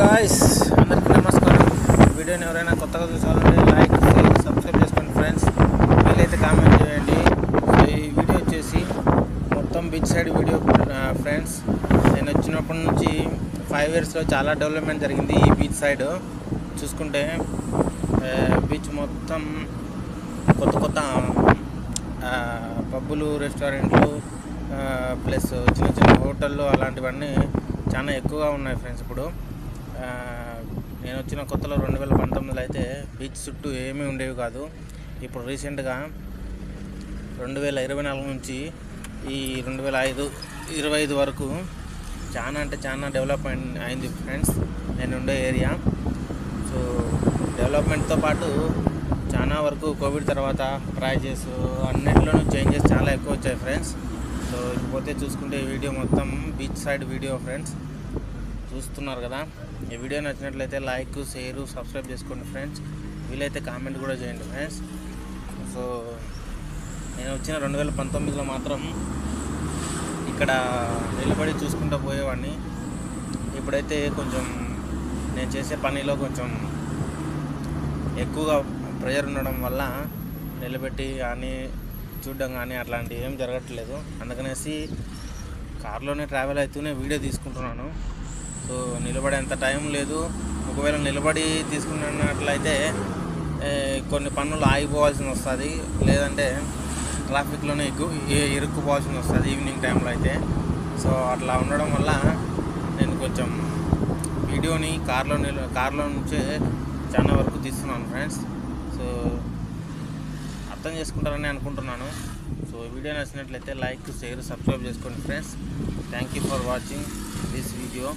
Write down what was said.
Guys, అందరికీ నమస్కారం. వీడియోని ఎవరైనా కొత్తగా చూసాలంటే లైక్ షేర్ సబ్స్క్రైబ్ చేసుకోండి ఫ్రెండ్స్. వీలైతే కామెంట్ చేయండి. ఈ వీడియో వచ్చేసి మొత్తం బీచ్ సైడ్ వీడియో ఫ్రెండ్స్. నేను వచ్చినప్పటి నుంచి 5 yearsలో చాలా డెవలప్మెంట్ జరిగింది. ఈ బీచ్ సైడ్ చూసుకుంటే బీచ్ మొత్తం కొత్త కొత్త పబ్బులు, రెస్టారెంట్లు ప్లస్ చిన్న చిన్న హోటళ్ళు అలాంటివన్నీ చాలా ఎక్కువగా ఉన్నాయి ఫ్రెండ్స్. ఇప్పుడు నేను వచ్చిన కొత్తలో 2019లో అయితే బీచ్ చుట్టూ ఏమీ ఉండేవి కాదు. ఇప్పుడు రీసెంట్గా 2024 నుంచి ఈ 2025 వరకు చాలా అంటే చాలా డెవలప్మెంట్ అయింది ఫ్రెండ్స్ నేను ఉండే ఏరియా. సో డెవలప్మెంట్తో పాటు చాలా వరకు కోవిడ్ తర్వాత ప్రైజెస్ అన్నింటిలోనూ చేంజెస్ చాలా ఎక్కువ వచ్చాయి ఫ్రెండ్స్. సో ఇకపోతే చూసుకుంటే ఈ వీడియో మొత్తం బీచ్ సైడ్ వీడియో ఫ్రెండ్స్. చూస్తున్నారు కదా. ఈ వీడియో నచ్చినట్లయితే లైక్ షేర్ సబ్స్క్రైబ్ చేసుకోండి ఫ్రెండ్స్. వీలైతే కామెంట్ కూడా చేయండి ఫ్రెండ్స్. సో నేను వచ్చిన 2019లో మాత్రం ఇక్కడ నిలబడి చూసుకుంటూ పోయేవాడిని. ఇప్పుడైతే కొంచెం నేను చేసే పనిలో కొంచెం ఎక్కువగా ప్రెషర్ ఉండడం వల్ల నిలబెట్టి కానీ చూడడం కానీ అట్లాంటివి ఏం జరగట్లేదు. అందుకనేసి కార్లోనే ట్రావెల్ అవుతూనే వీడియో తీసుకుంటున్నాను. సో నిలబడేంత టైం లేదు. ఒకవేళ నిలబడి తీసుకున్నట్లయితే కొన్ని పనులు ఆగిపోవాల్సి వస్తుంది, లేదంటే ట్రాఫిక్లోనే ఇరుక్కుపోవాల్సి వస్తుంది ఈవినింగ్ టైంలో అయితే. సో అట్లా ఉండడం వల్ల నేను కొంచెం వీడియోని కార్లో నుంచే చాలా వరకు తీస్తున్నాను ఫ్రెండ్స్. సో అర్థం చేసుకుంటారని అనుకుంటున్నాను. సో వీడియో నచ్చినట్లయితే లైక్ షేర్ సబ్స్క్రైబ్ చేసుకోండి friends. Thank you for watching this video.